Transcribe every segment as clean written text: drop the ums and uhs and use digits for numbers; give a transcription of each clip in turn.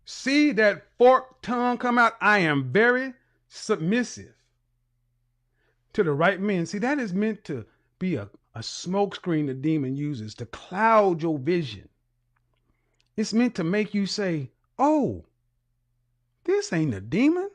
see that forked tongue come out. I am very submissive to the right men. See, that is meant to be a smoke screen the demon uses to cloud your vision. It's meant to make you say, oh, this ain't a demon.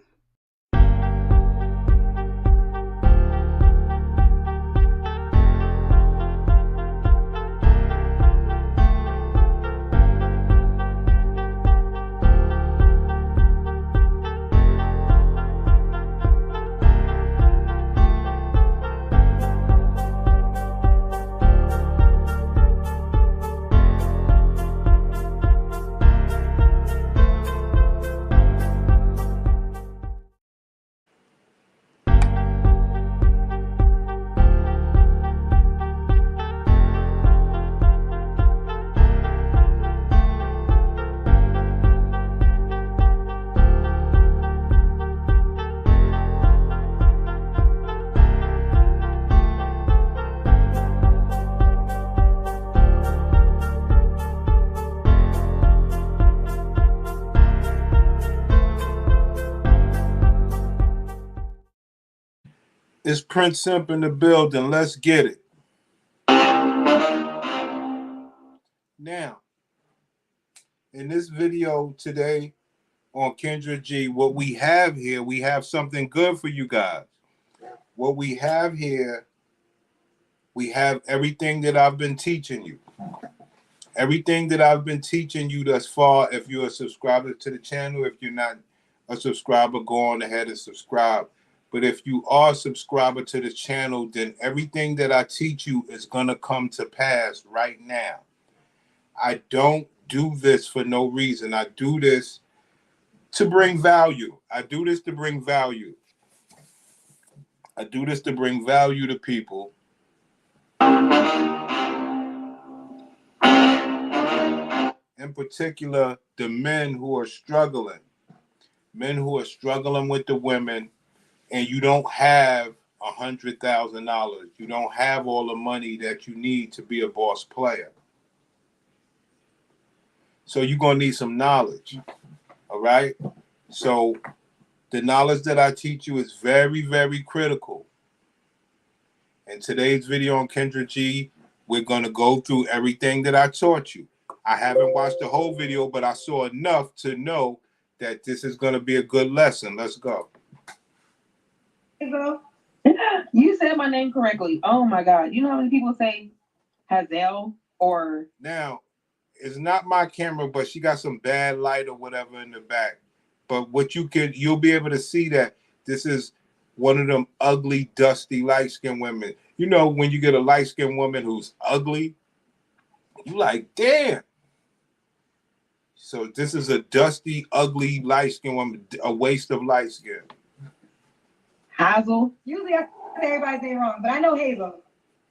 It's Prince Simp in the building. Let's get it. Now, in this video today on Kendra G, what we have here, we have something good for you guys. What we have here, we have everything that I've been teaching you. Everything that I've been teaching you thus far. If you're a subscriber to the channel, if you're not a subscriber, go on ahead and subscribe. But if you are a subscriber to the channel, then everything that I teach you is going to come to pass right now. I don't do this for no reason. I do this to bring value. I do this to bring value. I do this to bring value to people. In particular, the men who are struggling. Men who are struggling with the women. And you don't have $100,000. You don't have all the money that you need to be a boss player. So you're going to need some knowledge. All right? So the knowledge that I teach you is very, very critical. In today's video on Kendra G, we're going to go through everything that I taught you. I haven't watched the whole video, but I saw enough to know that this is going to be a good lesson. Let's go. You said my name correctly. Oh my God. You know how many people say Hazel or now it's not my camera, but she got some bad light or whatever in the back. But what you'll be able to see that this is one of them ugly, dusty, light-skinned women. You know, when you get a light-skinned woman who's ugly, you like, damn. So this is a dusty, ugly, light-skinned woman, a waste of light skin. Hazel? Usually I say everybody's name wrong, but I know Hazel.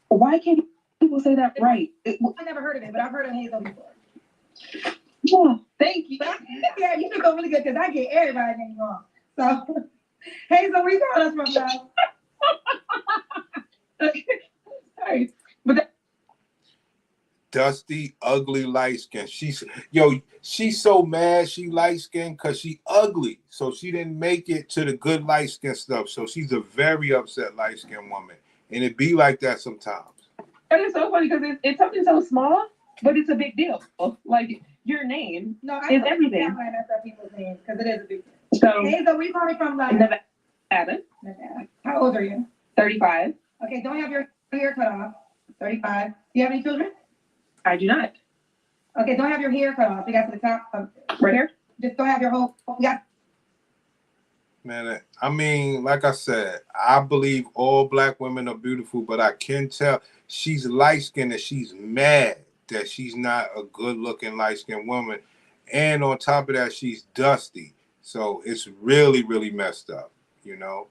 Why can't people say that right? I never heard of it, but I've heard of Hazel before. Yeah, thank you. Yeah, you should go really good because I get everybody's name wrong. So, Hazel, where you calling us from now? Okay. Sorry. But dusty, ugly, light skin. She's so mad she light skin because she ugly. So she didn't make it to the good light skin stuff. So she's a very upset light skin woman. And it be like that sometimes. And it's so funny because it's something so small, but it's a big deal. Like your name is everything. I mess up people's names because it is a big deal. So Hazel, where you calling from? Like, Nevada. How old are you? 35. Okay, don't have your hair cut off. 35. Do you have any children? I do not. Okay, don't have your hair cut off. You got to the top. Right here? Just don't have your whole. Man, I mean, like I said, I believe all black women are beautiful, but I can tell she's light-skinned and she's mad that she's not a good-looking light-skinned woman. And on top of that, she's dusty. So it's really, really messed up, you know?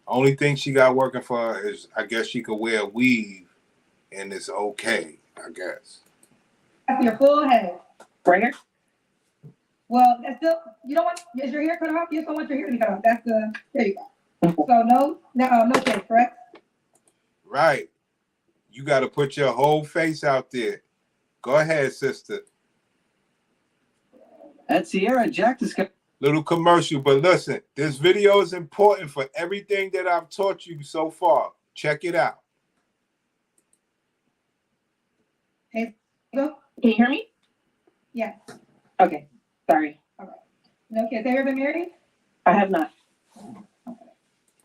Only thing she got working for her is, I guess she could wear a weave and it's okay, I guess. That's your full head. Right here? Well, that's still, you don't want, is your hair cut off? You just don't want your hair to be cut off. That's the, there you go. So no shade, correct? Right. You got to put your whole face out there. Go ahead, sister. At Sierra, Jack discovered. Little commercial, but listen, this video is important for everything that I've taught you so far. Check it out. Hey, go. Can you hear me? Yeah. Okay. Sorry. No kids. Have you ever been married? I have not. And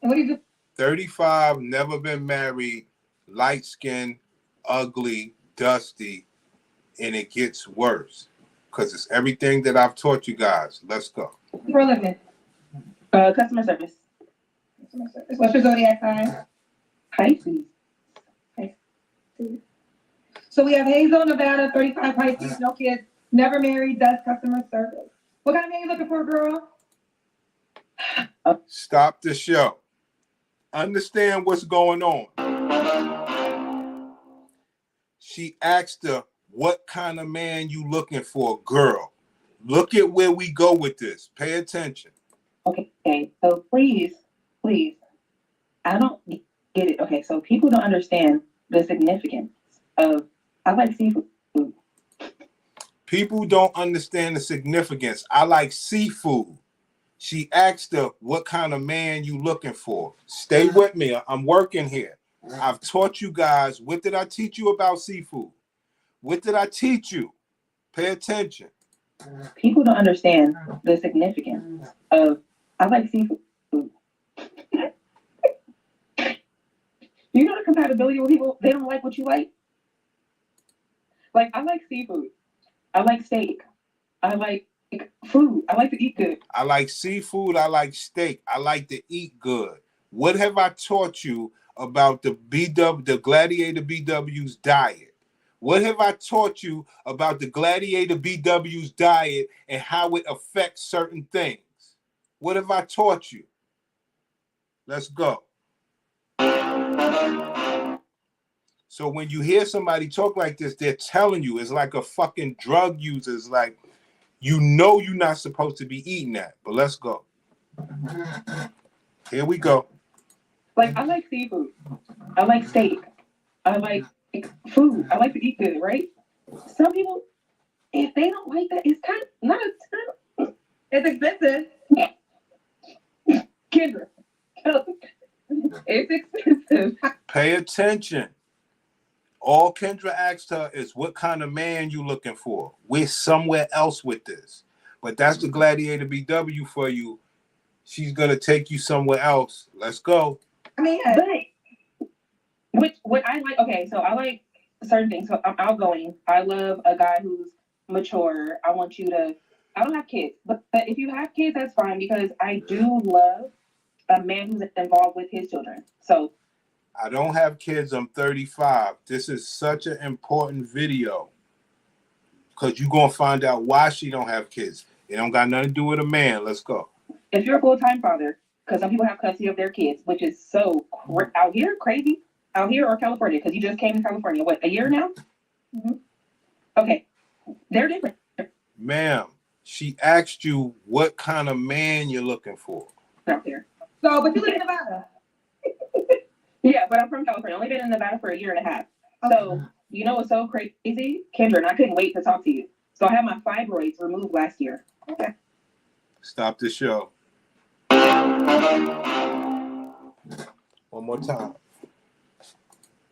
what do you do? 35, never been married, light skinned, ugly, dusty, and it gets worse because it's everything that I've taught you guys. Let's go. For a living. Customer service. What's your zodiac sign? Pisces. So we have Hazel, Nevada, 35, Pisces, no kids, never married, does customer service. What kind of man you looking for, girl? Stop the show. Understand what's going on. She asked her, what kind of man you looking for, girl? Look at where we go with this. Pay attention. Okay, so please, I don't get it. Okay, so people don't understand the significance of, I like seafood. People don't understand the significance. I like seafood. She asked her, what kind of man you looking for? Stay with me. I'm working here. I've taught you guys. What did I teach you about seafood? What did I teach you? Pay attention. People don't understand the significance of, I like seafood. You know the compatibility with people, they don't like what you like? Like, I like seafood. I like steak. I like food. I like to eat good. I like seafood. I like steak. I like to eat good. What have I taught you about the Gladiator BW's diet? What have I taught you about the Gladiator BW's diet and how it affects certain things? What have I taught you? Let's go. So when you hear somebody talk like this, they're telling you it's like a fucking drug user. It's like, you know you're not supposed to be eating that, but let's go. Here we go. Like, I like seafood. I like steak. I like food. I like to eat good, right? Some people, if they don't like that, it's kind of not a ton. It's expensive. Kendra, it's expensive. Pay attention. All Kendra asked her is, what kind of man you looking for? We're somewhere else with this. But that's the Gladiator BW for you. She's going to take you somewhere else. Let's go. I mean, But what I like, okay, so I like certain things. So I'm outgoing. I love a guy who's mature. I want you to, I don't have kids, but if you have kids, that's fine, because I do love a man who's involved with his children. So I don't have kids. I'm 35. This is such an important video because you're going to find out why she don't have kids. It don't got nothing to do with a man. Let's go. if you're a full-time father, because some people have custody of their kids, which is so out here crazy, out here or California, because you just came to California, what, a year now? Mm-hmm. Okay, they're different. Ma'am, she asked you what kind of man you're looking for. Out there. So, but you live in Nevada. Yeah, but I'm from California. Only been in Nevada for a year and a half. So, you know what's so crazy? Kendra, and I couldn't wait to talk to you. So I had my fibroids removed last year. Okay. Stop the show. One more time.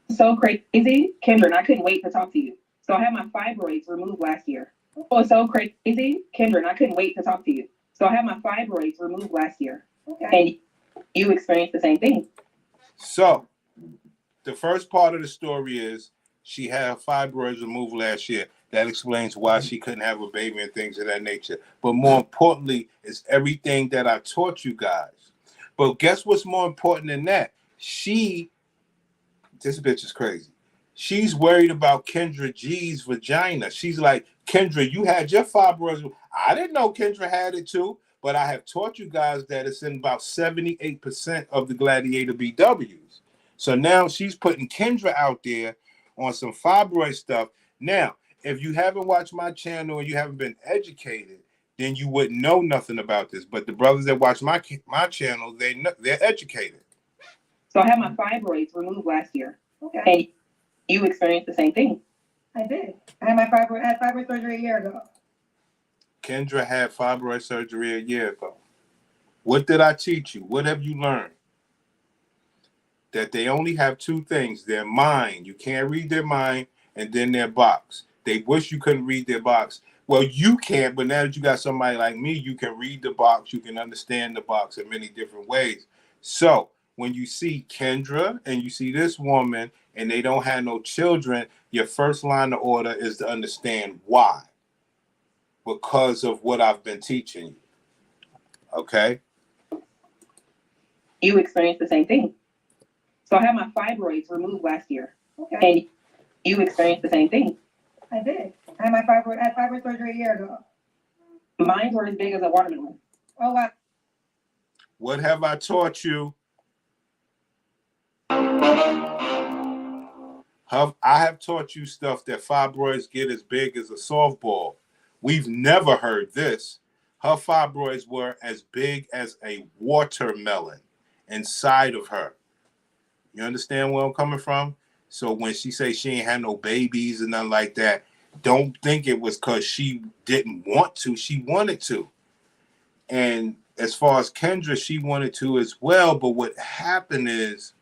So crazy, Kendra, and I couldn't wait to talk to you. So I had my fibroids removed last year. Oh, so crazy, Kendra, and I couldn't wait to talk to you. So I had my fibroids removed last year. Okay. And you experienced the same thing. So, the first part of the story is she had fibroids removed last year. That explains why she couldn't have a baby and things of that nature. But more importantly, is everything that I taught you guys. But guess what's more important than that? This bitch is crazy. She's worried about Kendra G's vagina. She's like, Kendra, you had your fibroids. I didn't know Kendra had it too, but I have taught you guys that it's in about 78% of the Gladiator BWs. So now she's putting Kendra out there on some fibroid stuff. Now, if you haven't watched my channel and you haven't been educated, then you wouldn't know nothing about this. But the brothers that watch my channel, they're educated. So I had my fibroids removed last year. Okay. And you experienced the same thing. I did. I had fibroid surgery a year ago. Kendra had fibroid surgery a year ago. What did I teach you? What have you learned? That they only have two things: their mind. You can't read their mind, and then their box. They wish you couldn't read their box. Well, you can't, but now that you got somebody like me, you can read the box. You can understand the box in many different ways. So when you see Kendra and you see this woman and they don't have no children, your first line of order is to understand why. Because of what I've been teaching you. Okay? You experienced the same thing. So I had my fibroids removed last year. Okay. And you experienced the same thing. I did. I had fibroid surgery a year ago. Mine were as big as a watermelon. Oh, wow. What have I taught you? I have taught you stuff that fibroids get as big as a softball. We've never heard this. Her fibroids were as big as a watermelon inside of her. You understand where I'm coming from? So when she say she ain't had no babies and nothing like that, don't think it was because she didn't want to. She wanted to. And as far as Kendra, she wanted to as well. But what happened is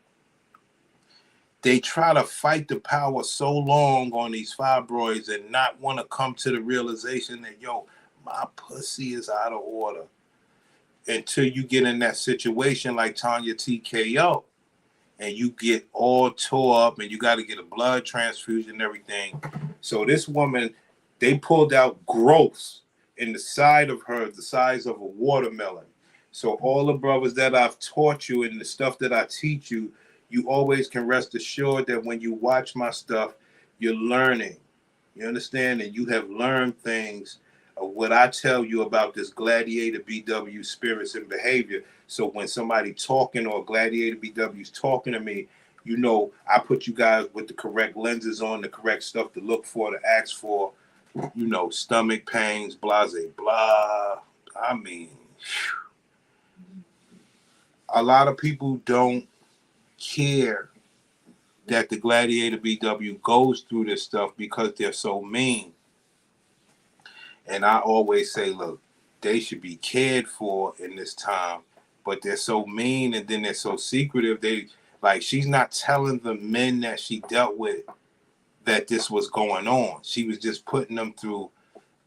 they try to fight the power so long on these fibroids and not want to come to the realization that, yo, my pussy is out of order. Until you get in that situation like Tanya TKO. And you get all tore up and you got to get a blood transfusion and everything. So this woman, they pulled out growths in the side of her, the size of a watermelon. So all the brothers that I've taught you and the stuff that I teach you, you always can rest assured that when you watch my stuff, you're learning. You understand? And you have learned things of what I tell you about this gladiator BW spirits and behavior. So when somebody talking or gladiator BW's talking to me, you know, I put you guys with the correct lenses on, the correct stuff to look for, to ask for, you know, stomach pains, blah, blah. I mean, a lot of people don't care that the gladiator BW goes through this stuff because they're so mean. And I always say, look, they should be cared for in this time, but they're so mean and then they're so secretive. They like, she's not telling the men that she dealt with that this was going on. She was just putting them through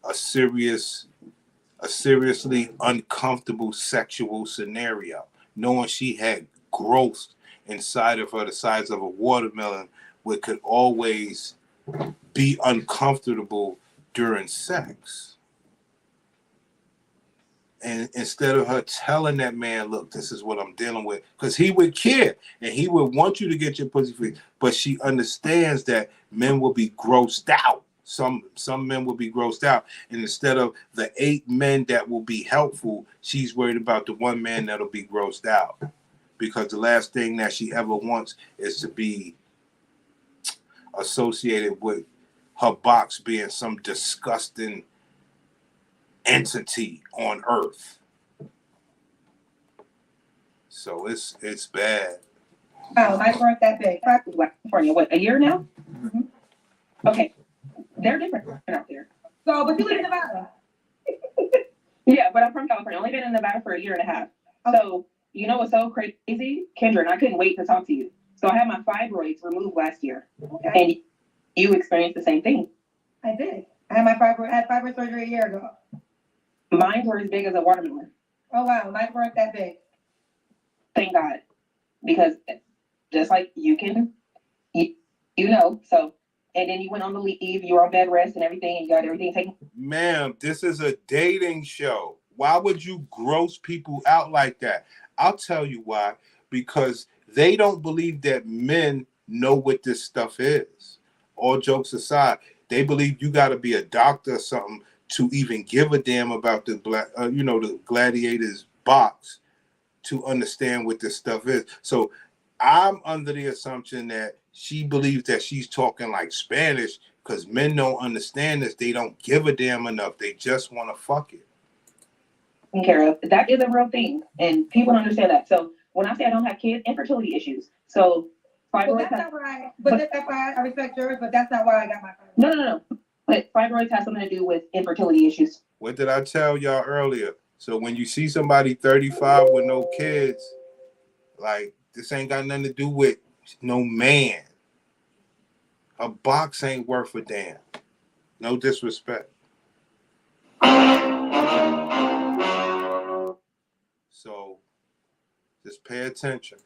a seriously uncomfortable sexual scenario, knowing she had growth inside of her the size of a watermelon, which could always be uncomfortable during sex. And instead of her telling that man, look, this is what I'm dealing with, because he would care and he would want you to get your pussy free. But she understands that men will be grossed out. Some men will be grossed out. And instead of the 8 men that will be helpful, she's worried about the 1 man that'll be grossed out. Because the last thing that she ever wants is to be associated with her box being some disgusting entity on earth. So it's bad. Oh, mine weren't that big. California, what, a year now? Mm-hmm. Okay. They're different out there. So, but you live in Nevada. Yeah, but I'm from California. Only been in Nevada for a year and a half. Okay. So, you know what's so crazy? Kendra, and I couldn't wait to talk to you. So I had my fibroids removed last year. Okay. And you experienced the same thing. I did. I had fibroid surgery a year ago. Mine were as big as a watermelon. Oh, wow. Mine weren't that big. Thank God. Because just like you can, you know, so, and then you went on the leave, you were on bed rest and everything, and you got everything taken. Ma'am, this is a dating show. Why would you gross people out like that? I'll tell you why. Because they don't believe that men know what this stuff is. All jokes aside, they believe you got to be a doctor or something to even give a damn about the the gladiator's box to understand what this stuff is. So I'm under the assumption that she believes that she's talking like Spanish because men don't understand this. They don't give a damn enough. They just want to fuck it. Care of. That is a real thing, and people don't understand that. So when I say I don't have kids, infertility issues. So But that's not why. But that's why I respect yours. But that's not why I got my fibroids. No. But fibroids has something to do with infertility issues. What did I tell y'all earlier? So when you see somebody 35 with no kids, like, this ain't got nothing to do with no man. A box ain't worth a damn. No disrespect. So just pay attention.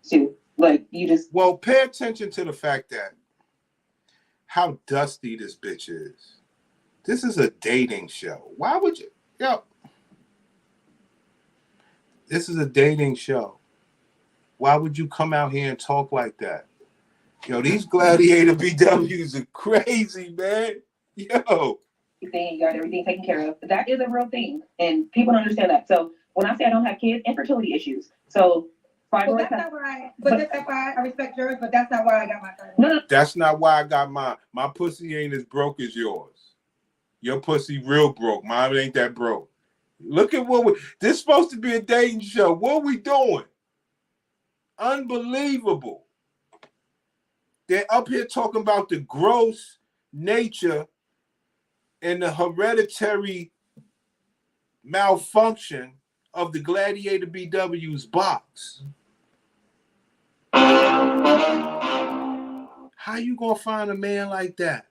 Too. Like, you just... Well, pay attention to the fact that how dusty this bitch is. This is a dating show. Why would you? Yo, this is a dating show. Why would you come out here and talk like that? Yo, these gladiator BWs are crazy, man. Yo. Saying you got everything taken care of. That is a real thing, and people don't understand that. So when I say I don't have kids, infertility issues. So Well, that's not why. But that's why I respect yours. But that's not why I got my title. No. That's not why I got mine. My pussy ain't as broke as yours. Your pussy real broke. Mine ain't that broke. Look at what this is supposed to be a dating show. What are we doing? Unbelievable. They're up here talking about the gross nature and the hereditary malfunction of the Gladiator BW's box. How you gonna find a man like that?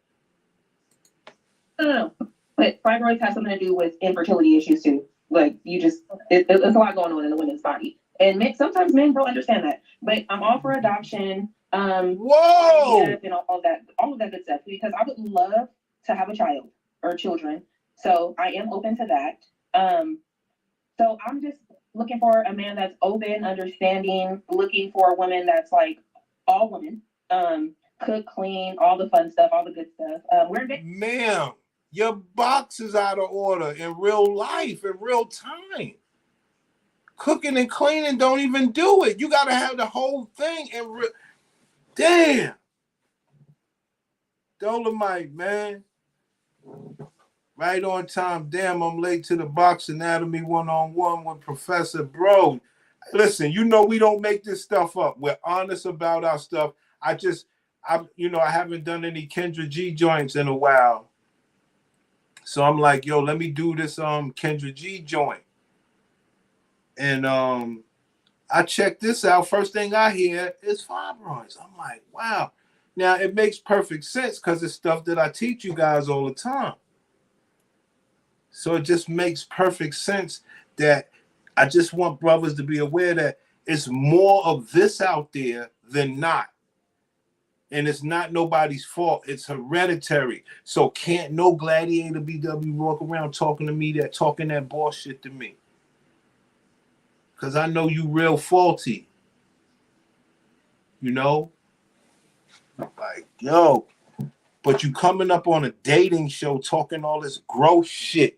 No. But fibroids has something to do with infertility issues too. Like, you just, it's a lot going on in the women's body, and sometimes men don't understand that. But I'm all for adoption. Whoa! And all of that good stuff, because I would love to have a child or children. So I am open to that. So I'm just looking for a man that's open, understanding, looking for a woman that's like all women, cook, clean, all the fun stuff, all the good stuff. Ma'am, your box is out of order in real life, in real time. Cooking and cleaning don't even do it. You gotta have the whole thing in real. Damn. Dolomite, man. Right on time. Damn, I'm late to the box anatomy 1-on-1 with Professor Bro. Listen, you know we don't make this stuff up. We're honest about our stuff. I haven't done any Kendra G joints in a while. So I'm like, yo, let me do this Kendra G joint. And I checked this out. First thing I hear is fibroids. I'm like, wow. Now it makes perfect sense because it's stuff that I teach you guys all the time. So it just makes perfect sense that I just want brothers to be aware that it's more of this out there than not. And it's not nobody's fault. It's hereditary. So can't no gladiator BW walk around talking that bullshit to me. Because I know you real faulty. You know? Like, yo. But you coming up on a dating show talking all this gross shit.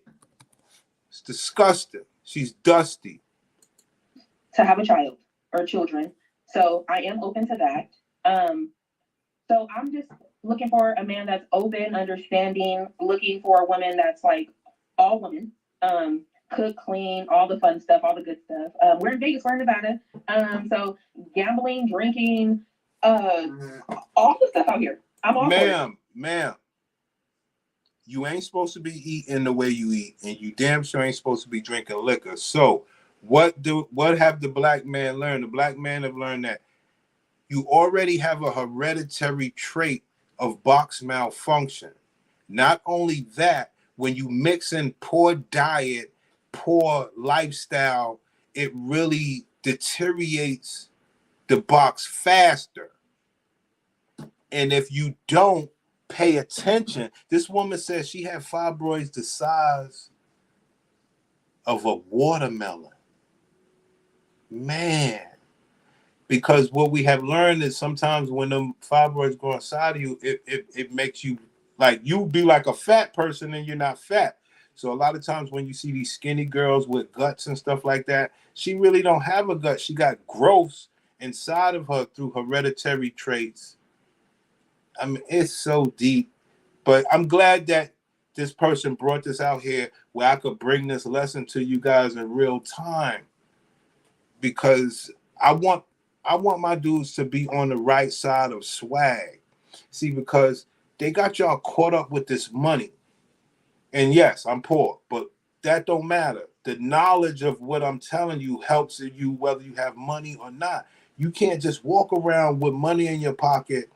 It's disgusting. She's dusty. To have a child or children. So I am open to that. So I'm just looking for a man that's open, understanding, looking for a woman that's like all women, cook, clean, all the fun stuff, all the good stuff. We're in Vegas, we're in Nevada. So gambling, drinking, all the stuff out here. I'm all Ma'am, you ain't supposed to be eating the way you eat, and you damn sure ain't supposed to be drinking liquor. So what have the black man learned? The black man have learned that you already have a hereditary trait of box malfunction. Not only that, when you mix in poor diet, poor lifestyle, it really deteriorates the box faster. And if you don't pay attention, this woman says she had fibroids the size of a watermelon. Man. Because what we have learned is sometimes when them fibroids go inside of you, it makes you like you be like a fat person and you're not fat. So a lot of times when you see these skinny girls with guts and stuff like that, she really don't have a gut. She got growths inside of her through hereditary traits. I mean, it's so deep. But I'm glad that this person brought this out here where I could bring this lesson to you guys in real time. Because I want my dudes to be on the right side of swag. See, because They got y'all caught up with this money. And yes, I'm poor, but that don't matter. The knowledge of what I'm telling you helps you whether you have money or not. You can't just walk around with money in your pocket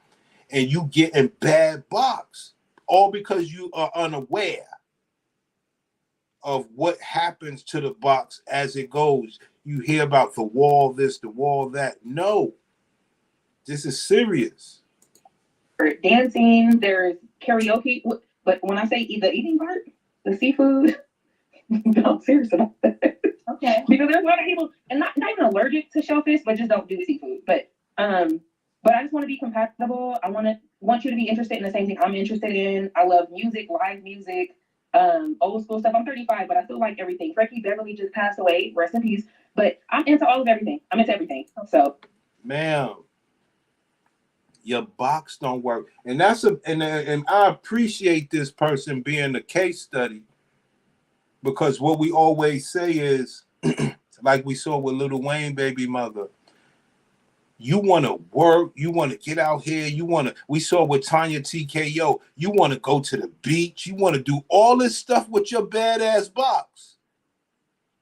and you get in bad box, all because you are unaware of what happens to the box as it goes. You hear about the wall this, the wall that. No, this is serious. Dancing, there's karaoke, but when I say the eating part, the seafood, no, I'm serious about that. Okay. Because there's a lot of people, and not even allergic to shellfish, but just don't do seafood. But I just want to be compatible. I want you to be interested in the same thing I'm interested in. I love music, live music, old school stuff. I'm 35, but I still like everything. Frankie Beverly just passed away, rest in peace. But I'm into all of everything. I'm into everything. So, ma'am, your box don't work, and and I appreciate this person being a case study, because what we always say is, like we saw with Lil Wayne baby mother, you want to work, you want to get out here, we saw with Tanya TKO, you want to go to the beach, you want to do all this stuff with your badass box.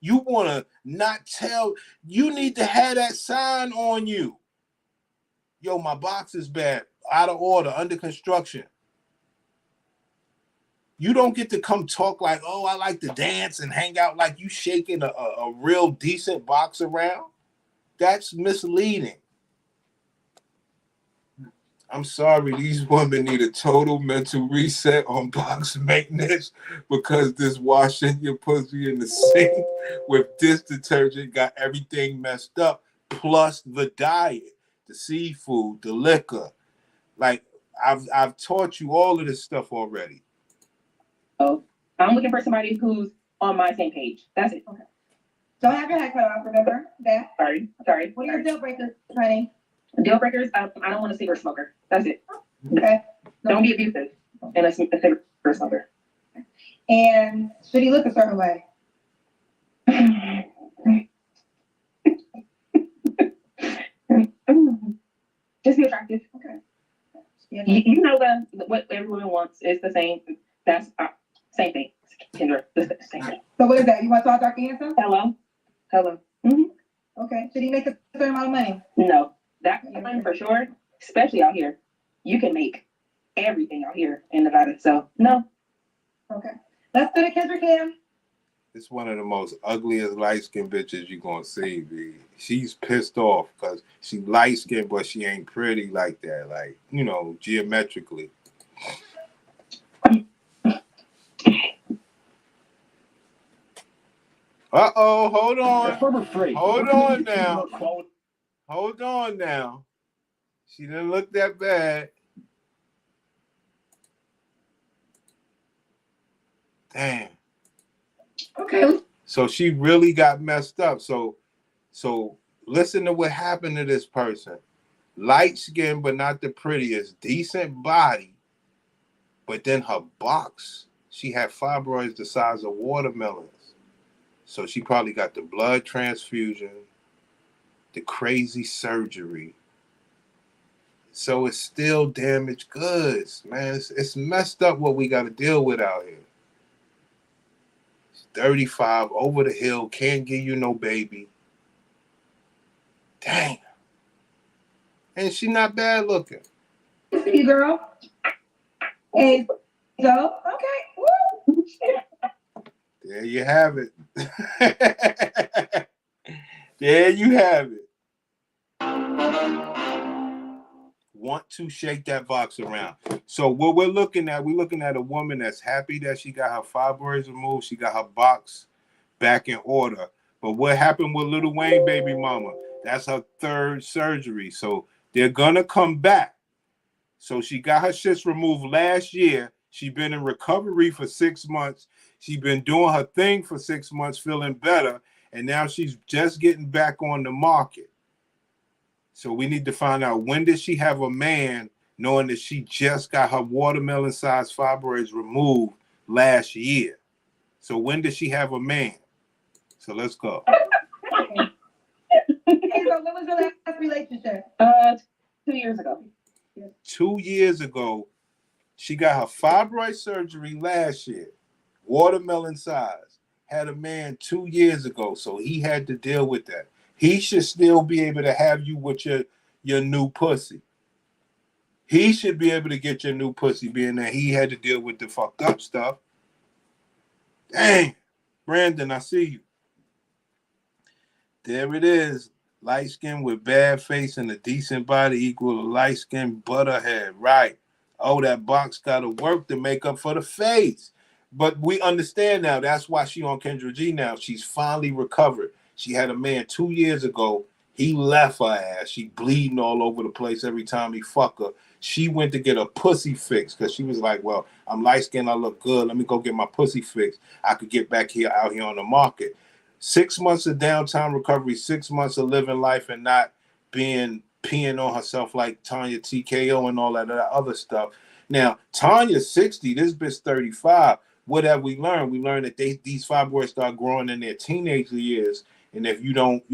You want to not tell, you need to have that sign on you. Yo, my box is bad, out of order, under construction. You don't get to come talk like, oh, I like to dance and hang out like you shaking a real decent box around. That's misleading. I'm sorry, these women need a total mental reset on box maintenance, because this washing your pussy in the sink with this detergent got everything messed up, plus the diet, the seafood, the liquor. Like, I've taught you all of this stuff already. Oh, I'm looking for somebody who's on my same page. That's it. Okay. Don't have your head cut off, remember that? Sorry. What are your deal breakers, honey? Deal breakers, I don't want a cigarette smoker. That's it. Okay. Don't be abusive and a cigarette smoker. And should he look a certain way? Just be attractive. Okay. You know what every woman wants is the same. That's same thing, Kendra. The same thing. So what is that? You want tall, dark, and handsome? Hello. Mm-hmm. Okay. Should he make a certain amount of money? No, that's fine for sure. Especially out here, you can make everything out here in Nevada. So no. Okay. Let's go to Kendra Cam. It's one of the most ugliest light-skinned bitches you're going to see, B. She's pissed off because she light-skinned, but she ain't pretty like that. Like, you know, geometrically. Uh-oh, hold on. Hold on now. Hold on now. She didn't look that bad. Damn. Okay. So she really got messed up. So listen to what happened to this person. Light skin, but not the prettiest. Decent body. But then her box, she had fibroids the size of watermelons. So she probably got the blood transfusion, the crazy surgery. So it's still damaged goods, man. It's messed up what we got to deal with out here. 35, over the hill, can't give you no baby. Dang. And she not bad looking. See you, girl. Hey, so, okay. Woo. There you have it. There you have it. Want to shake that box around. So what we're looking at a woman that's happy that she got her fibroids removed. She got her box back in order. But what happened with Lil Wayne baby mama? That's her third surgery. So they're going to come back. So she got her shits removed last year. She been in recovery for 6 months. She been doing her thing for 6 months, feeling better. And now she's just getting back on the market. So we need to find out, when did she have a man, knowing that she just got her watermelon-sized fibroids removed last year? So when did she have a man? So let's go. Okay, so when was your last relationship? 2 years ago. 2 years ago, She got her fibroid surgery last year, watermelon size. Had a man 2 years ago, so he had to deal with that. He should still be able to have you with your new pussy. He should be able to get your new pussy, being that he had to deal with the fucked up stuff. Dang, Brandon, I see you. There it is. Light skin with bad face and a decent body equal to light skin butterhead. Right. Oh, that box got to work to make up for the face. But we understand now. That's why she on Kendra G now. She's finally recovered. She had a man 2 years ago. He left her ass. She bleeding all over the place every time he fuck her. She went to get a pussy fix because she was like, well, I'm light skinned. I look good. Let me go get my pussy fixed. I could get back here out here on the market. 6 months of downtime recovery, 6 months of living life and not being peeing on herself like Tanya TKO and all that other stuff. Now, Tanya's 60, this bitch 35. What have we learned? We learned that these fibroids start growing in their teenage years. And if you don't,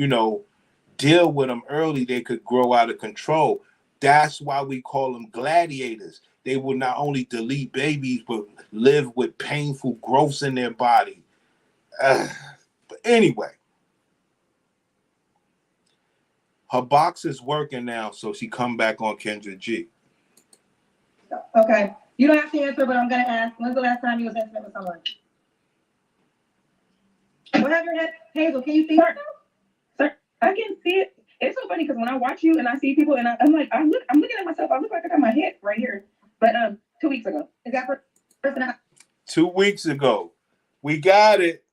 deal with them early, they could grow out of control. That's why we call them gladiators. They will not only delete babies, but live with painful growths in their body. But anyway, her box is working now, so she come back on Kendra G. Okay. You don't have to answer, but I'm going to ask. When's the last time you was intimate with someone? What have your head? Hazel, can you see her? Sir, I can see it. It's so funny because when I watch you and I see people and I'm like, I'm looking at myself. I look like I got my head right here. But 2 weeks ago. Is that person? 2 weeks ago. We got it.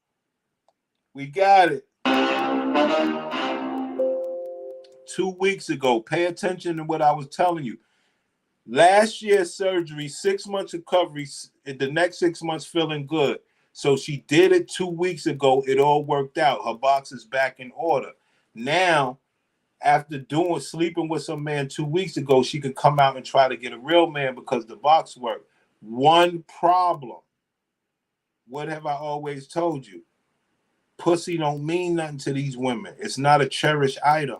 We got it. 2 weeks ago. Pay attention to what I was telling you. Last year's surgery, 6 months recovery, the next 6 months feeling good. So she did it 2 weeks ago. It all worked out. Her box is back in order. Now, after sleeping with some man 2 weeks ago, she could come out and try to get a real man because the box worked. One problem. What have I always told you? Pussy don't mean nothing to these women. It's not a cherished item.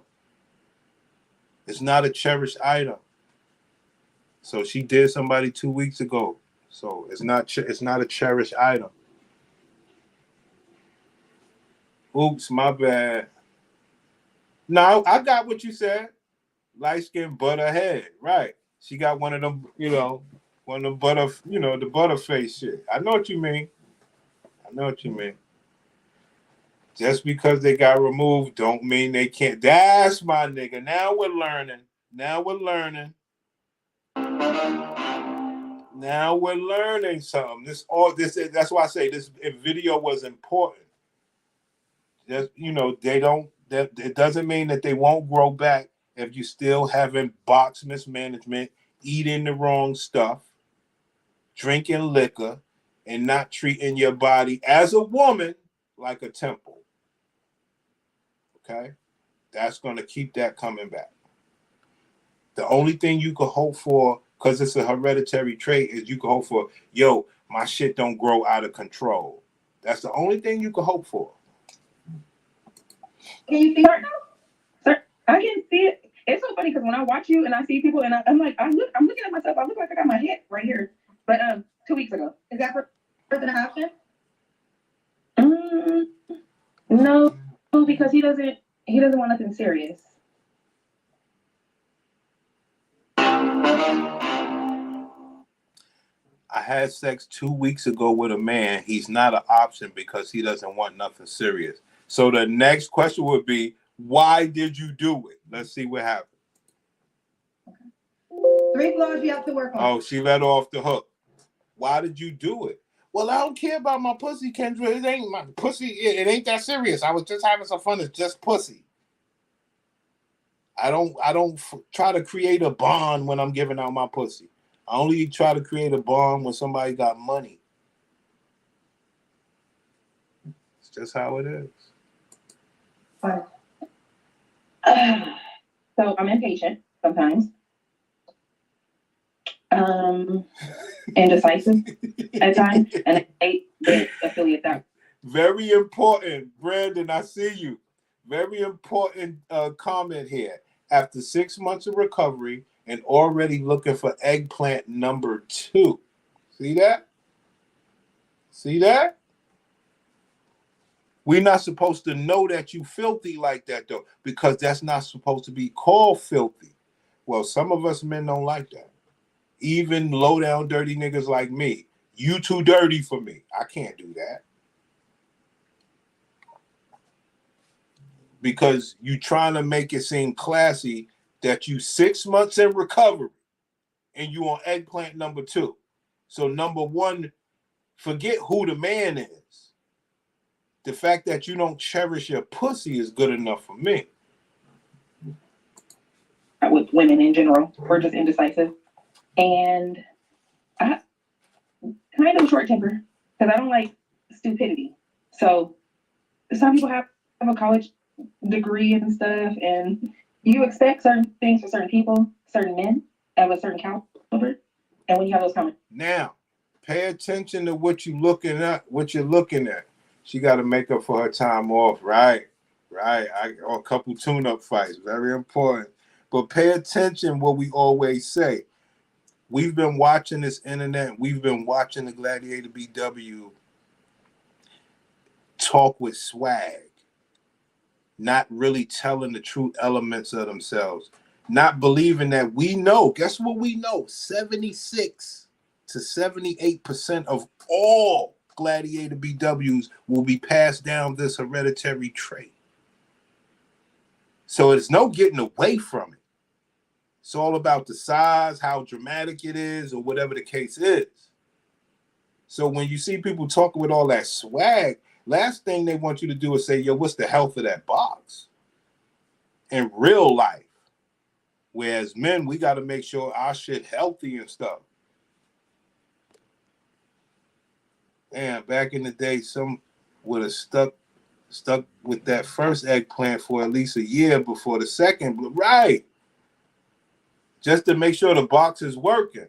It's not a cherished item. So she did somebody 2 weeks ago. So it's not a cherished item. Oops, my bad. No, I got what you said. Light skin butter head. Right. She got one of them, one of them butter, the butter face shit. I know what you mean. Just because they got removed don't mean they can't. That's my nigga. Now we're learning. Now we're learning something. That's why I say this video was important. Just, it doesn't mean that they won't grow back if you still having box mismanagement, eating the wrong stuff, drinking liquor, and not treating your body as a woman like a temple. Okay? That's going to keep that coming back. The only thing you can hope for, because it's a hereditary trait, is you can hope for, my shit don't grow out of control. That's the only thing you can hope for. Can you see her now? Sir, I can see it. It's so funny because when I watch you and I see people and I'm like, I'm looking at myself. I look like I got my head right here. But 2 weeks ago. Is that person an option? No, because he doesn't want nothing serious. I had sex 2 weeks ago with a man. He's not an option because he doesn't want nothing serious. So the next question would be, why did you do it? Let's see what happened. Okay. 3 flaws you have to work on. Oh, she let off the hook. Why did you do it? Well, I don't care about my pussy, Kendra. It ain't my pussy. It ain't that serious. I was just having some fun. It's just pussy. I don't try to create a bond when I'm giving out my pussy. I only try to create a bond when somebody got money. It's just how it is. So I'm impatient sometimes. Indecisive at times, and I affiliate that. Very important, Brandon. I see you. Very important comment here. After 6 months of recovery and already looking for eggplant number 2. See that? See that? We're not supposed to know that you filthy like that, though, because that's not supposed to be called filthy. Well, some of us men don't like that. Even low down dirty niggas like me. You too dirty for me. I can't do that. Because you trying to make it seem classy that you 6 months in recovery and you on eggplant number 2. So number 1, forget who the man is. The fact that you don't cherish your pussy is good enough for me. With women in general, we're just indecisive. And I kind of short temper because I don't like stupidity. So some people have a college degree and stuff, and you expect certain things for certain people, certain men of a certain caliber. And when you have those comments. Now, pay attention to what you're looking at. She got to make up for her time off, right? A couple tune-up fights, very important. But pay attention what we always say. We've been watching this internet. We've been watching the Gladiator BW talk with swag, not really telling the true elements of themselves, not believing that we know. Guess what we know? 76 to 78% of all Gladiator BWs will be passed down this hereditary trait. So it's no getting away from it. It's all about the size, how dramatic it is, or whatever the case is. So when you see people talking with all that swag, last thing they want you to do is say, yo, what's the health of that box? In real life. Whereas men, we got to make sure our shit healthy and stuff. Man, back in the day, some would have stuck with that first eggplant for at least a year before the second. Right. Just to make sure the box is working.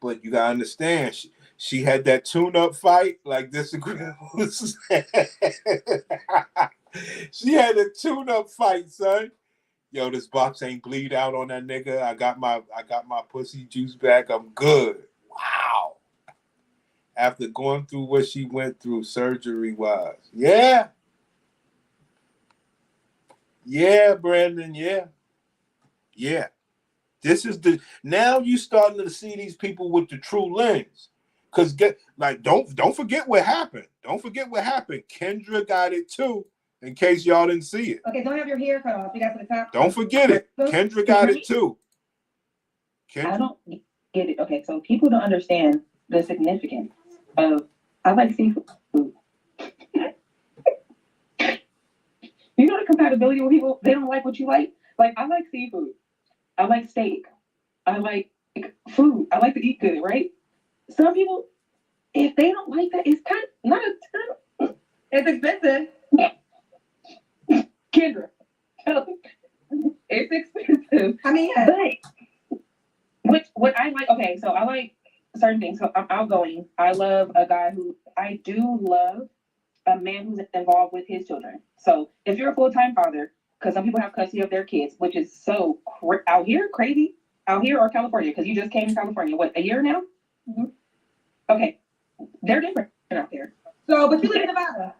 But you got to understand, she had that tune-up fight like this. She had a tune-up fight, son. Yo, this box ain't bleed out on that nigga. I got my pussy juice back. I'm good. Wow. After going through what she went through surgery-wise. Yeah. Yeah, Brandon, yeah. Yeah. This is now you starting to see these people with the true lens. Cause don't forget what happened. Don't forget what happened. Kendra got it too, in case y'all didn't see it. Okay, don't have your hair cut off. You got to the top. Don't forget it. Kendra got it too. I don't get it. Okay, so people don't understand the significance of I like seafood. You know the compatibility with people, they don't like what you like. Like I like seafood. I like steak. I like food. I like to eat good, right? Some people, if they don't like that, it's kind of not a turn. It's expensive. Kendra, it's expensive. I mean, yeah. But what I like, okay, so I like certain things. So I'm outgoing. I love a guy I do love a man who's involved with his children. So if you're a full-time father, because some people have custody of their kids, which is so out here crazy, out here or California, because you just came to California, what, a year now? Mm-hmm. Okay, they're different out there. So, but you live in Nevada.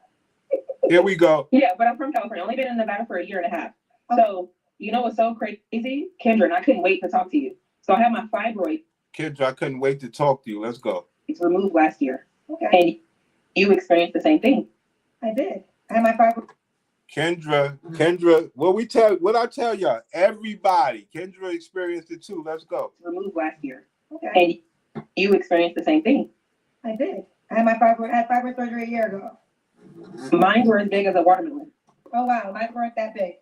Here we go. Yeah, but I'm from California. Only been in Nevada for a year and a half. Okay. So, you know what's so crazy? Kendra, and I couldn't wait to talk to you. So I have my fibroid. Kendra, I couldn't wait to talk to you. Let's go. It's removed last year. Okay. And you experienced the same thing. I did. I had my fibroid. Kendra, what I tell y'all, everybody, Kendra experienced it too. Let's go. It's removed last year. Okay. And you experienced the same thing. I did. I had fibroid surgery a year ago. Mine were as big as a watermelon. Oh wow, mine weren't that big.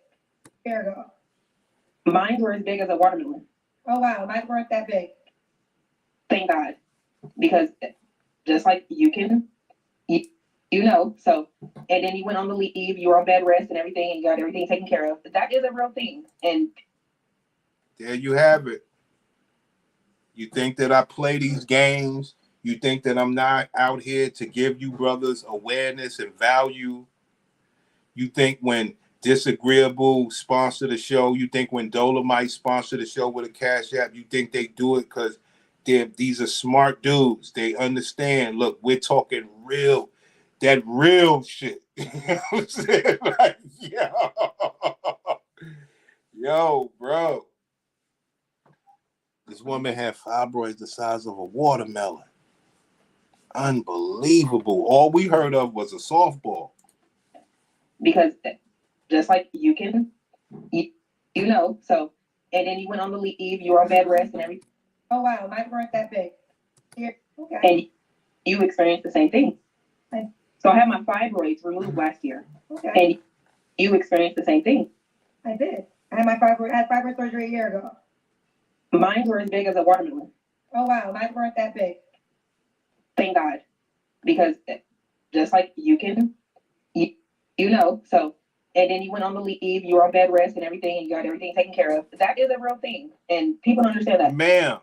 A year ago. Mine were as big as a watermelon. Oh wow, mine weren't that big. Thank God. Because just like you can, you know, so, and then you went on the leave, you were on bed rest and everything, and you got everything taken care of. That is a real thing. And there you have it. You think that I play these games? You think that I'm not out here to give you brothers awareness and value? You think when Disagreeable sponsor the show. You think when Dolomite sponsor the show with a Cash App, you think they do it because these are smart dudes. They understand. Look, we're talking real, that real shit. You know what I'm saying? Like, yo, bro. This woman had fibroids the size of a watermelon. Unbelievable. All we heard of was a softball. Because just like you can, you know, so, and then you went on the leave, you were on bed rest and everything. Oh, wow. Mine weren't that big. Here. Okay. And you experienced the same thing. Okay. So I had my fibroids removed last year. Okay. And you experienced the same thing. I did. I had fibroid surgery a year ago. Mine were as big as a watermelon. Oh, wow. Mine weren't that big. Thank God. Because just like you can, you know, so, and then you went on the leave, you were on bed rest and everything, and you got everything taken care of. That is a real thing. And people don't understand that. Ma'am,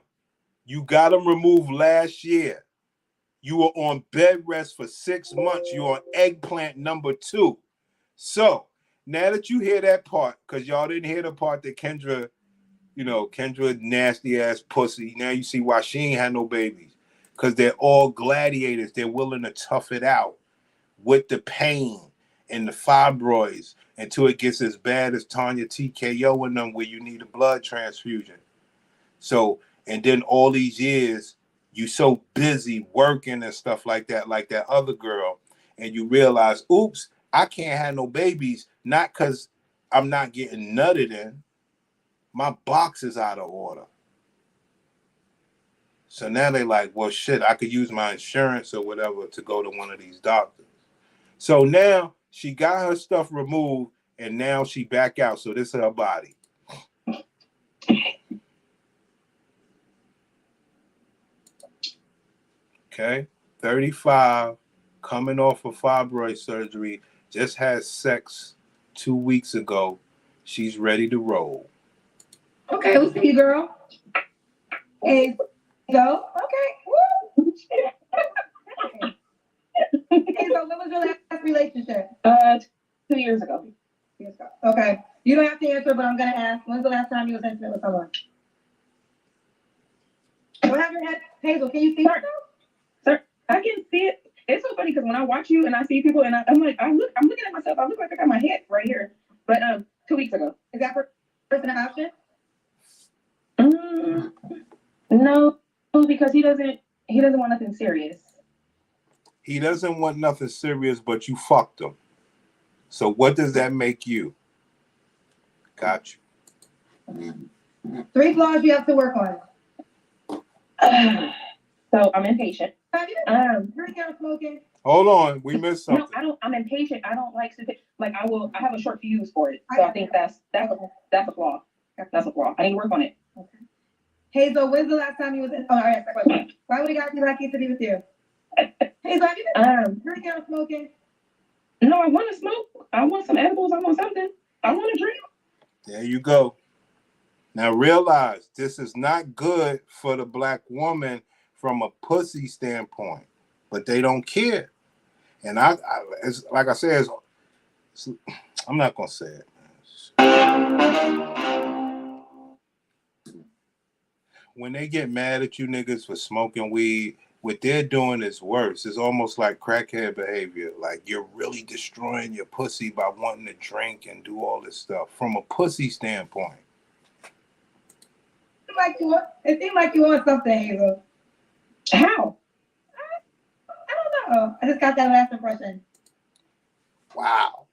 you got them removed last year. You were on bed rest for 6 months. You're on eggplant number 2. So now that you hear that part, because y'all didn't hear the part that Kendra, you know, Kendra nasty ass pussy. Now you see why she ain't had no babies. Because they're all gladiators. They're willing to tough it out with the pain and the fibroids until it gets as bad as Tanya TKO in them where you need a blood transfusion. So, and then all these years, you so busy working and stuff like that other girl, and you realize, oops, I can't have no babies, not because I'm not getting nutted in. My box is out of order. So now they like, well, shit, I could use my insurance or whatever to go to one of these doctors. So now she got her stuff removed, and now she back out. So this is her body. Okay, 35, coming off of fibroid surgery, just had sex 2 weeks ago. She's ready to roll. Okay, we'll see you, girl. Hey, go. Okay. Woo. Hey, so when was your last relationship? 2 years ago. Okay. You don't have to answer, but I'm gonna ask. When's the last time you was intimate with someone? What have your head, Hazel? Can you see her? Sir, I can see it. It's so funny because when I watch you and I see people and I'm like, I'm looking at myself. I look like I got my head right here. But 2 weeks ago. Is that person an option? No, because he doesn't want nothing serious. He doesn't want nothing serious, but you fucked him. So what does that make you? Got you. 3 flaws you have to work on. So I'm impatient. Drinking or smoking? Hold on, we missed something. No, I'm impatient. I don't like to I have a short fuse for it. So I think that's a flaw. That's a flaw. I need to work on it. Okay. Hazel, when's the last time you was in? Oh, I asked that question. Why would a guy be lucky to be with you? Hazel, have you been drinking or smoking? No, I want to smoke. I want some edibles. I want something. I want to drink. There you go. Now realize this is not good for the black woman from a pussy standpoint, but they don't care. And it's, like I said, I'm not gonna say it. When they get mad at you niggas for smoking weed, what they're doing is worse. It's almost like crackhead behavior. Like you're really destroying your pussy by wanting to drink and do all this stuff from a pussy standpoint. It seemed like you want something, Hazel. How? I don't know. I just got that last impression. Wow.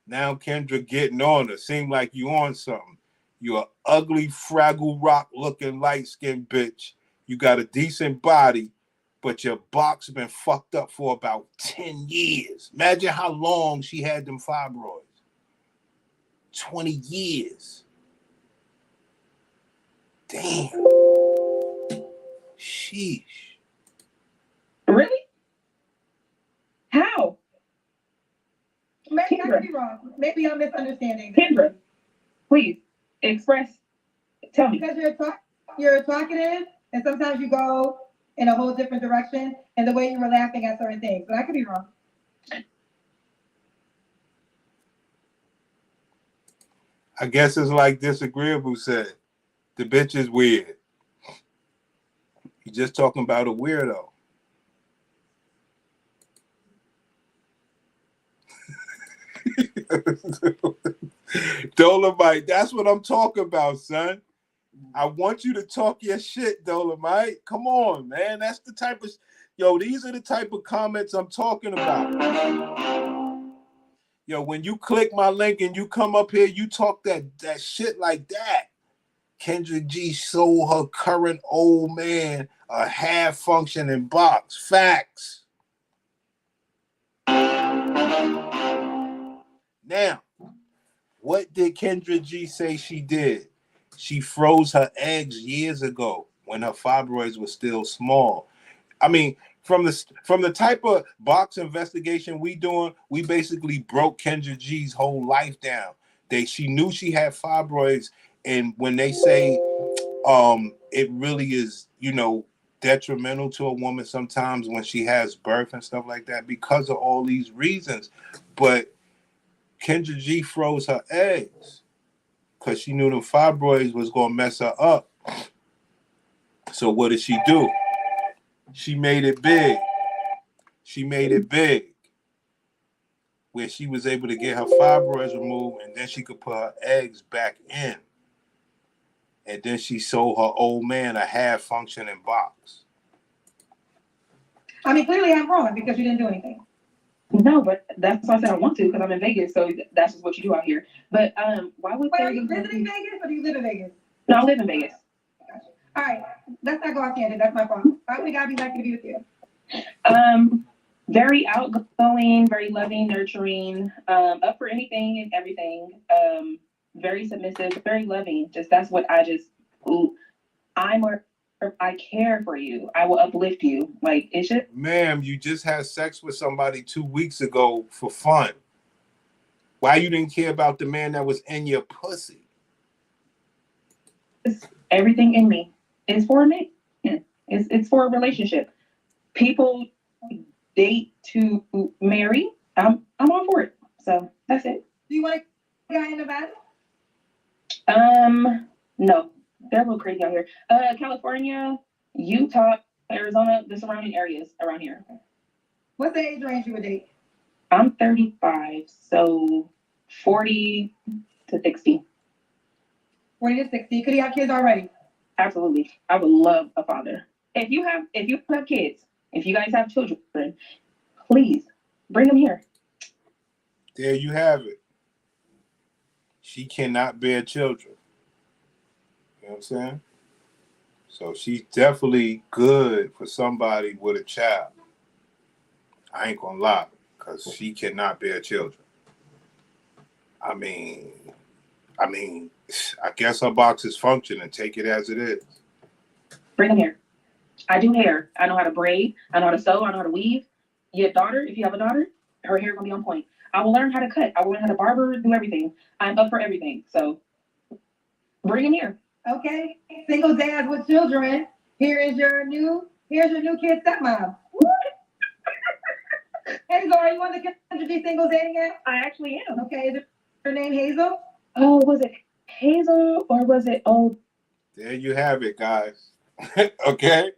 Now Kendra getting on her. Seem like you on something. You're an ugly, Fraggle Rock looking light-skinned bitch. You got a decent body, but your box been fucked up for about 10 years. Imagine how long she had them fibroids. 20 years. Damn. Sheesh. Really? How? Maybe I could be wrong. Maybe I'm misunderstanding. Kendra, please express. Tell me. Because you're talkative, and sometimes you go in a whole different direction, and the way you were laughing at certain things. But I could be wrong. I guess it's like Disagreeable said. The bitch is weird. He's just talking about a weirdo. Dolomite, that's what I'm talking about, son. I want you to talk your shit, Dolomite. Come on, man. That's the type of these are the type of comments I'm talking about. Yo, when you click my link and you come up here, you talk that shit like that. Kendra G sold her current old man a half-functioning box. Facts. Now, what did Kendra G say she did? She froze her eggs years ago when her fibroids were still small. I mean, from the type of box investigation we doing, we basically broke Kendra G's whole life down. She knew she had fibroids, and when they say it really is, detrimental to a woman sometimes when she has birth and stuff like that because of all these reasons. But Kendra G froze her eggs because she knew the fibroids was going to mess her up. So what did she do? She made it big. She made it big where she was able to get her fibroids removed, and then she could put her eggs back in. And then she sold her old man a half-functioning box. I mean, clearly I'm wrong because you didn't do anything. No, but that's why I said I want to, because I'm in Vegas, so that's just what you do out here. But why would Wait, are you visiting Vegas or do you live in Vegas? No, I live in Vegas. Gotcha. All right, let's not go off tangent. That's my fault. How many guys be lucky to be with you? Very outgoing, very loving, nurturing, up for anything and everything. Very submissive, very loving. That's what I care for you. I will uplift you. Like, it's just. Ma'am, you just had sex with somebody 2 weeks ago for fun. Why you didn't care about the man that was in your pussy? Everything in me is for me. It's for a relationship. People date to marry. I'm all for it. So that's it. Do you want a guy in Nevada? No. They're a little crazy out here. California, Utah, Arizona, the surrounding areas around here. What's the age range you would date? I'm 35, so 40 to 60. 40 to 60. Could he have kids already? Absolutely. I would love a father. If you have kids, if you guys have children, please bring them here. There you have it. She cannot bear children. You know what I'm saying? So she's definitely good for somebody with a child. I ain't gonna lie, because she cannot bear children. I mean, I guess her box is functioning. Take it as it is. Bring them here. I do hair. I know how to braid. I know how to sew. I know how to weave. Your daughter, if you have a daughter, her hair gonna be on point. I will learn how to cut. I will learn how to barber, do everything. I'm up for everything. So bring them here. Okay. Single dads with children. Here's your new kid stepmom. Hazel, are you on the Kendra G single dating app? I actually am. Okay. Is her name Hazel? Oh, was it Hazel or was it? Oh, there you have it, guys. Okay.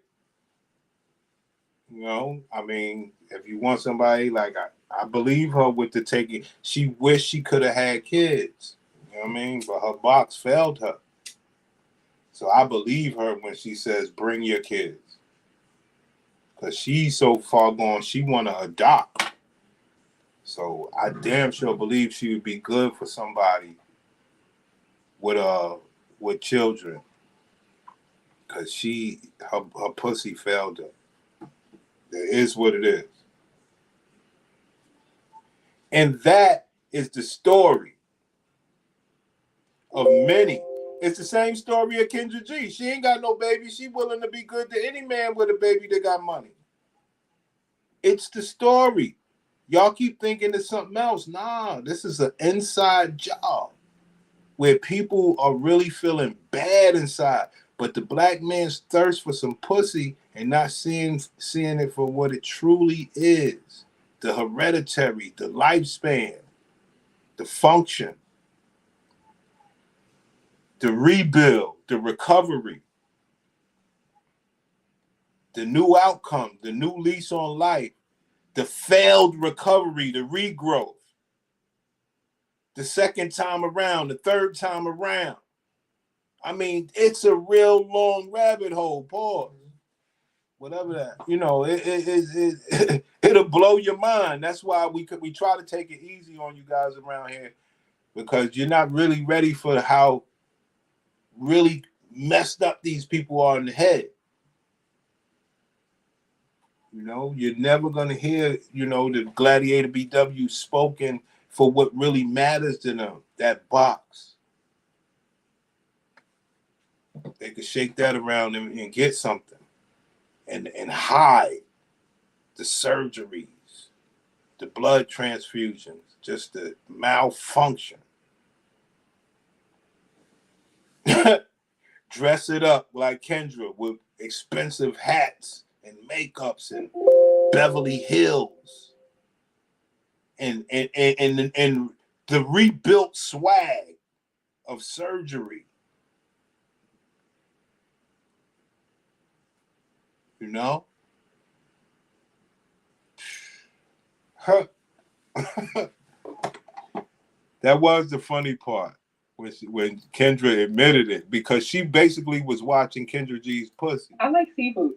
I mean, if you want somebody like I believe her with the taking. She wished she could have had kids. You know what I mean? But her box failed her. So I believe her when she says, bring your kids. Because she's so far gone, she want to adopt. So I damn sure believe she would be good for somebody with children. Because her pussy failed her. It is what it is. And that is the story of many. It's the same story of Kendra G. She ain't got no baby. She willing to be good to any man with a baby that got money. It's the story. Y'all keep thinking it's something else. Nah, this is an inside job where people are really feeling bad inside. But the black man's thirst for some pussy and not seeing it for what it truly is. The hereditary, the lifespan, the function. the rebuild, the recovery, the new outcome, the new lease on life, the failed recovery, the regrowth, the second time around, the third time around. I mean, it's a real long rabbit hole. Pause. Whatever that, it'll blow your mind. That's why we try to take it easy on you guys around here, because you're not really ready for how really messed up these people are in the head. You're never gonna hear, the Gladiator BW spoken for what really matters to them. That box. They could shake that around and get something. And hide the surgeries, the blood transfusions, just the malfunction. Dress it up like Kendra with expensive hats and makeups and Beverly Hills and the rebuilt swag of surgery. Her. That was the funny part when Kendra admitted it, because she basically was watching Kendra G's pussy. I like seafood.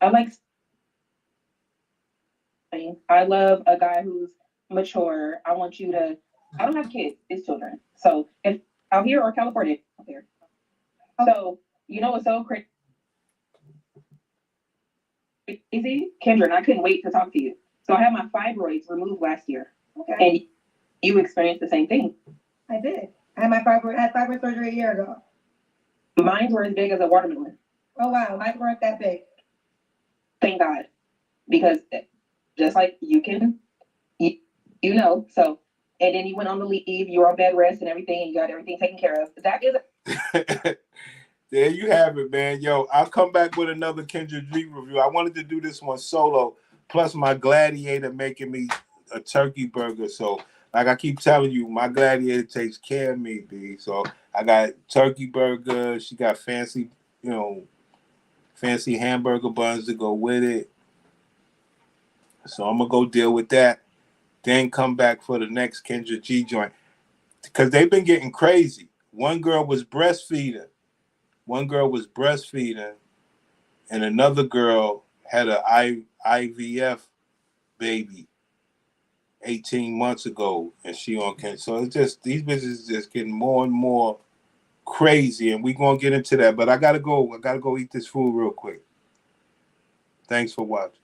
I love a guy who's mature. I don't have kids, it's children. So if out here or California, out there. So what's so crazy? Kendra, and I couldn't wait to talk to you. So I had my fibroids removed last year. Okay. And you experienced the same thing. I did. I had fibroid surgery a year ago. Mine were as big as a watermelon. Oh wow, mine weren't that big. Thank God. Because just like you can, so, and then you went on the leave, you were on bed rest and everything, and you got everything taken care of. That is There you have it, man. Yo, I'll come back with another Kendra G review. I wanted to do this one solo, plus my Gladiator making me a turkey burger. So, like I keep telling you, my Gladiator takes care of me, B. So I got turkey burger. She got fancy hamburger buns to go with it. So I'm gonna go deal with that. Then come back for the next Kendra G joint, because they've been getting crazy. One girl was breastfeeding, and another girl had an IVF baby 18 months ago, and she on cancer. So it's just, these businesses just getting more and more crazy, and we're gonna get into that. But I gotta go eat this food real quick. Thanks for watching.